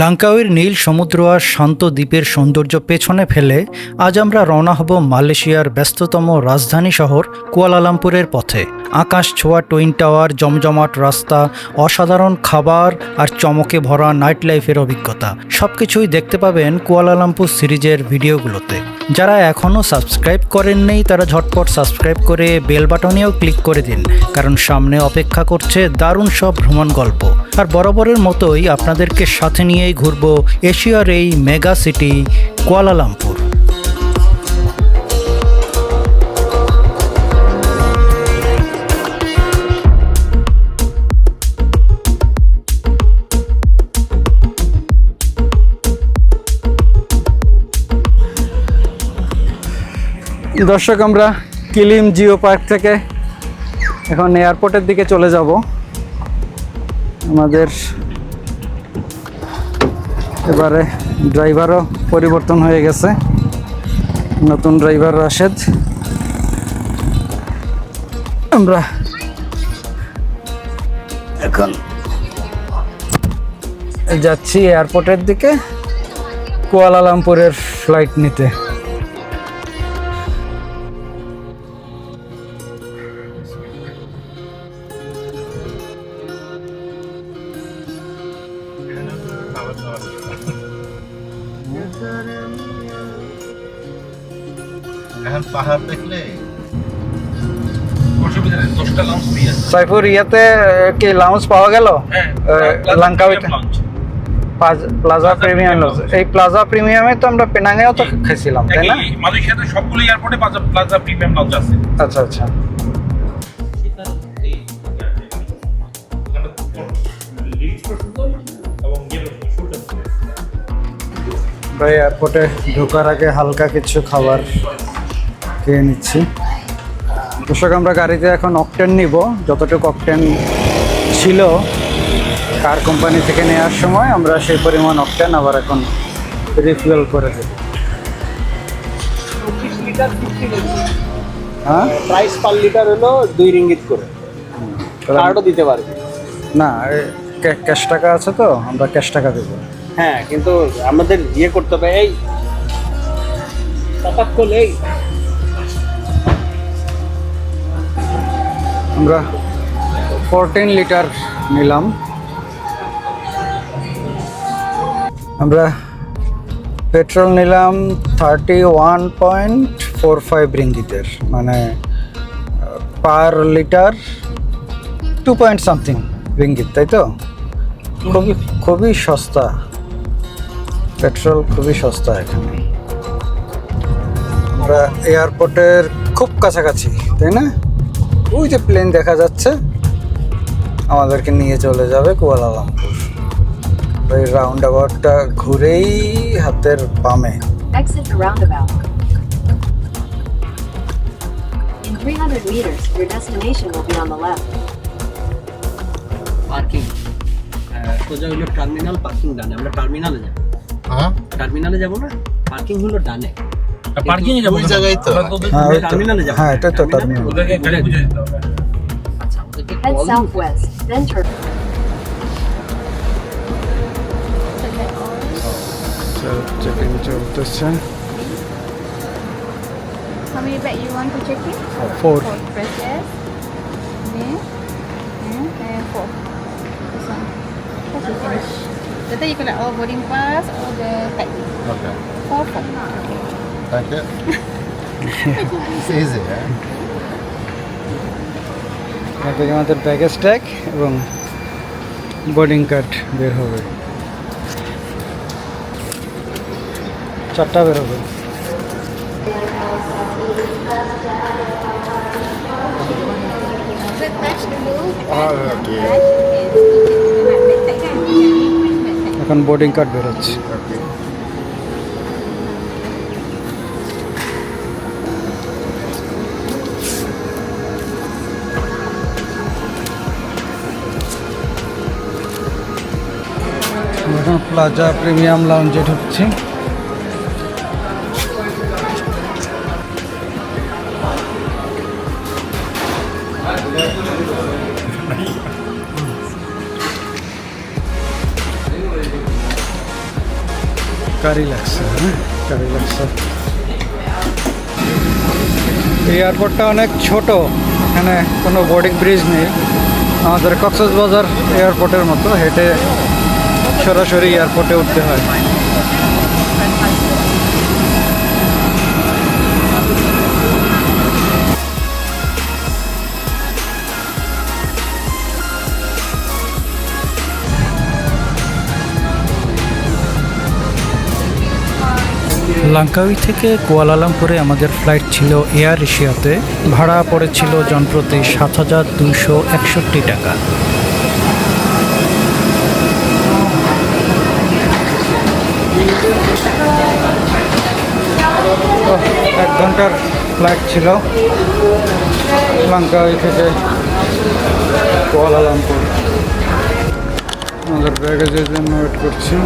লাঙ্কাউইর নীল সমুদ্র আর শান্ত দ্বীপের সৌন্দর্য পেছনে ফেলে আজ আমরা রওনা হব মালয়েশিয়ার ব্যস্ততম রাজধানী শহর কুয়ালালামপুরের পথে। আকাশ ছোঁয়া টুইন টাওয়ার, জমজমাট রাস্তা, অসাধারণ খাবার আর চমকে ভরা নাইট লাইফের অভিজ্ঞতা সবকিছুই দেখতে পাবেন কুয়ালালামপুর সিরিজের ভিডিওগুলোতে। যারা এখনও সাবস্ক্রাইব করেননি তারা ঝটপট সাবস্ক্রাইব করে বেল বাটনেও ক্লিক করে দিন, কারণ সামনে অপেক্ষা করছে দারুণ সব ভ্রমণ গল্প। আর বরাবরের মতোই আপনাদেরকে সাথে নিয়েই ঘুরব এশিয়ার এই মেগা সিটি কুয়ালালামপুর। দর্শক, আমরা কিলিম জিও পার্ক থেকে এখন এয়ারপোর্টের দিকে চলে যাব। আমাদের এবারে ড্রাইভারও পরিবর্তন হয়ে গেছে, নতুন ড্রাইভার রাশেদ। আমরা এখন যাচ্ছি এয়ারপোর্টের দিকে কুয়ালালামপুরের ফ্লাইট নিতে। পাহাড় দেখলে সাইফুর ইয়াতে কি লাউঞ্জ পাওয়া গেল? লাঙ্কাউইতে প্লাজা প্রিমিয়াম লঞ্চ। এই প্লাজা প্রিমিয়ামে তো আমরা পেনাঙ্গেও তো খেয়েছিলাম, তাই না? মালয়েশিয়াতে সবগুলো এয়ারপোর্টে প্লাজা প্রিমিয়াম লঞ্চ আছে। আচ্ছা আচ্ছা। ভাই, এয়ারপোর্টে ঢোকার আগে হালকা কিছু খাবার খেয়ে নিচ্ছি। দর্শক, আমরা গাড়িতে এখন অকটেন নিব। যতটুকু অকটেন ছিল কার কোম্পানি থেকে নেওয়ার সময়, আমরা সেই পরিমাণ অকটেন আবার এখন রিফিল করে দেব। 25 লিটার 50 রিঙ্গিত। হ্যাঁ, প্রাইস পার লিটার হলো 2 রিঙ্গিত করে। কার্ডও দিতে পারবে না, ক্যাশ টাকা আছে তো, আমরা ক্যাশ টাকা দেবো। হ্যাঁ, কিন্তু আমাদের ইয়ে করতে হবে। এই টাকা খোলে। আমরা 14 লিটার নিলাম। আমরা পেট্রোল নিলাম 31.45 রিঙ্গিতের, মানে per litre 2 point something ringgit, তাই তো? খুবই সস্তা পেট্রোল, খুবই সস্তা এখানে। আমরা এয়ারপোর্টের খুব কাছাকাছি, তাই না? ওই যে প্লেন দেখা যাচ্ছে, আমাদেরকে নিয়ে চলে যাবে কুয়ালালামপুর। ওই রাউন্ড অ্যাবাউটটা ঘুরেই হাতের বামে। Exit the roundabout. In 300 meters, your destination will be on the left. Parking সোজা হলো টার্মিনাল, পার্কিং ডানে। আমরা টার্মিনালে যাব। হ্যাঁ, টার্মিনালে যাব না, পার্কিং হলো ডানে। পার্কিং এ যাবো ওই জায়গায় তো। হ্যাঁ, ওই তো। টার্মিনালে যাব। হ্যাঁ, এটা তো টার্মিনাল। ওদেরকে গাড়ি বুঝে দিতে হবে। আচ্ছা, আমাদেরকে Head call southwest, then turn. Checking চলতেছে। How many bag you want to check in? 4 Press yes. Then, and 4. This one. Okay, finish. Later you collect all boarding pass, all the tag. Okay. 4. Thank you. It's easy, yeah? এখান থেকে আমাদের baggage tag এবং boarding card বের হবে। 4টা বের হবে। এখন বোর্ডিং কার্ড বেরোচ্ছে। এখন প্লাজা প্রিমিয়াম লাউঞ্জে ঢুকছি। কারি লাগছে, হ্যাঁ কারি লাগছে। এই এয়ারপোর্টটা অনেক ছোট, এখানে কোনো বোর্ডিং ব্রিজ নেই। আমাদের কক্সবাজার এয়ারপোর্টের মতো হেঁটে সরাসরি এয়ারপোর্টে উঠতে হয়। লাঙ্কাউই থেকে কুয়ালালামপুরে আমাদের ফ্লাইট ছিল এয়ার এশিয়াতে। ভাড়া পড়েছিল জনপ্রতি ৭,২৬১ টাকা। এক ঘন্টার ফ্লাইট ছিল লাঙ্কাউই থেকে কুয়ালালামপুর। আমাদের ব্যাগেজের জন্য ওয়েট করছি।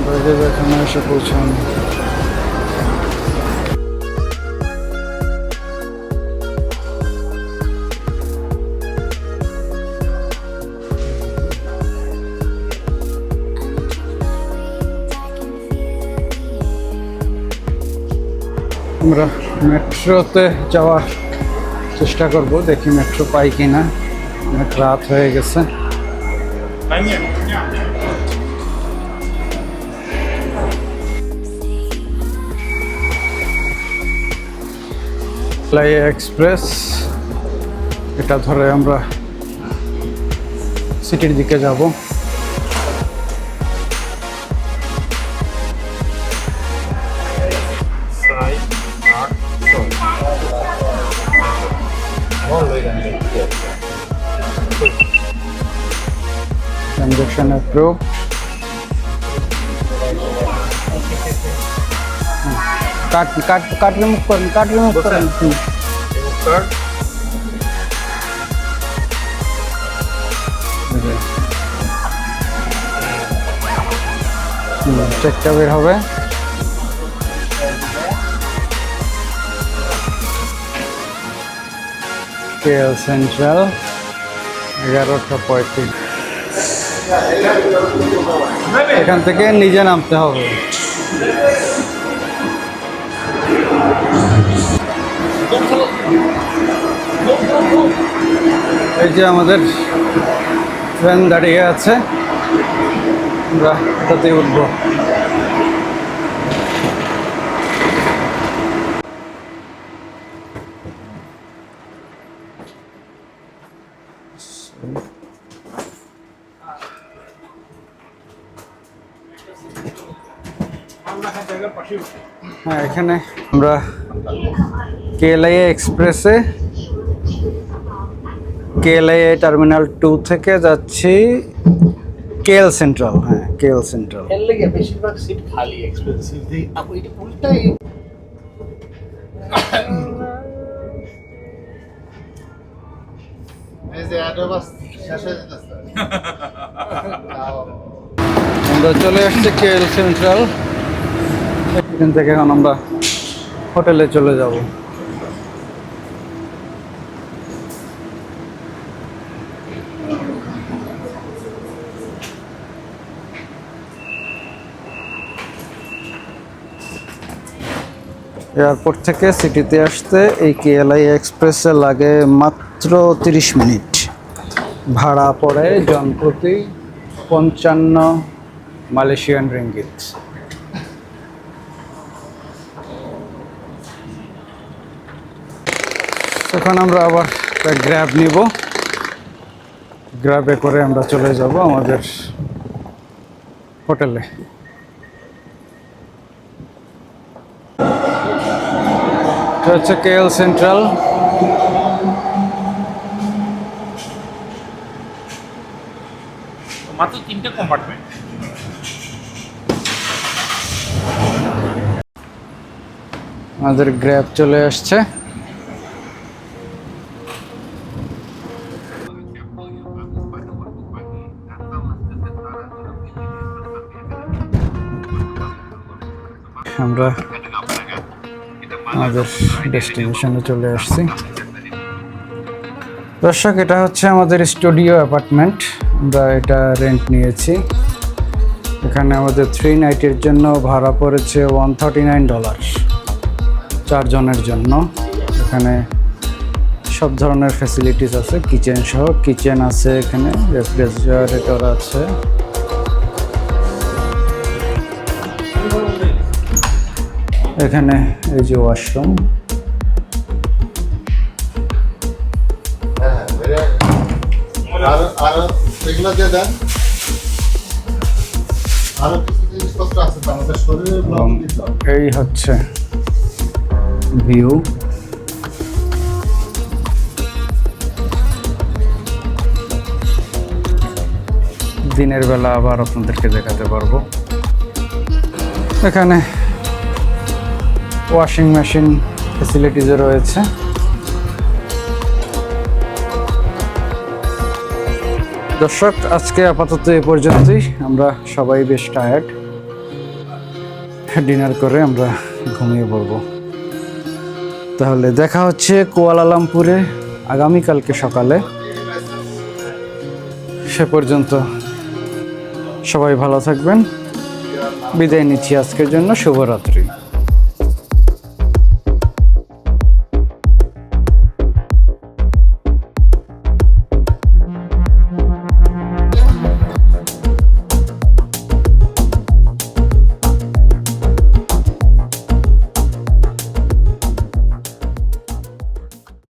ব্যাগেজ এখানে এসে পৌঁছানো। আমরা মেট্রোতে যাওয়ার চেষ্টা করব, দেখি মেট্রো পাই কিনা। অনেক রাত হয়ে গেছে। ফ্লাই এক্সপ্রেস, এটা ধরে আমরা সিটির দিকে যাব। Transaction approve. কাট রিমুভ করেন, কাট রিমুভ করেন। চেকটা বের হবে। KL central 11:35। এখান থেকে নিজে নামতে হবে। এই যে আমাদের ট্রেন দাঁড়িয়ে আছে, আমরা এটাতেই উঠবো। হ্যাঁ, এখানে আমরা কেএলআইএ এক্সপ্রেসে কেএলআইএ টার্মিনাল 2 থেকে যাচ্ছি কেএল সেন্ট্রাল। হ্যাঁ, কেএল সেন্ট্রাল। এর লাগে বেশিরভাগ সিট খালি এক্সপেন্সিভ দিয়ে। আপু এটা উল্টাই এই যে অ্যাডোবাস শেষ হয়ে যেতেছে। আমরা চলে আসছি কেএল সেন্ট্রাল। এখান থেকে এখন আমরা হোটেলে চলে যাব। এয়ারপোর্ট থেকে সিটিতে আসতে এই কেএলআইএ এক্সপ্রেসে লাগে মাত্র 30 মিনিট। ভাড়া পড়ে জনপ্রতি 55 মালয়েশিয়ান রিঙ্গিত। এখন আমরা আবার গ্র্যাব নিব। গ্র্যাবে করে আমরা চলে যাব আমাদের হোটেলে। এটা হচ্ছে কেএল সেন্ট্রাল। মাত্র 3টে কম্পার্টমেন্ট। আমাদের গ্র্যাব চলে আসছে। আমরা আমাদের ডেস্টিনেশনে চলে আসছি। দর্শক, এটা হচ্ছে আমাদের স্টুডিও অ্যাপার্টমেন্ট। আমরা এটা রেন্ট নিয়েছি। এখানে আমাদের 3 নাইটের জন্য ভাড়া পড়েছে $139 4 জনের জন্য। এখানে সব ধরনের ফ্যাসিলিটিস আছে, কিচেন সহ। কিচেন আছে, এখানে রেফ্রিজারেটর আছে। এখানে এই যে ওয়াশরুম। হ্যাঁ, আরো এগুলো দিয়ে দেন। আরো কিছু জিনিসপত্র আছে তো আমাদের শরীরের ব্লক দিতে হবে। এই হচ্ছে ভিউ। দিনের বেলা আবার আপনাদেরকে দেখাতে পারবো। এখানে ওয়াশিং মেশিন ফ্যাসিলিটিসও রয়েছে। দর্শক, আজকে আপাতত এ পর্যন্তই। আমরা সবাই বেশ টায়ার্ড। ডিনার করে আমরা ঘুমিয়ে পড়বো। তাহলে দেখা হচ্ছে কুয়ালালামপুরে আগামীকালকে সকালে। সে পর্যন্ত সবাই ভালো থাকবেন। বিদায় নিচ্ছি আজকের জন্য। শুভরাত্রি।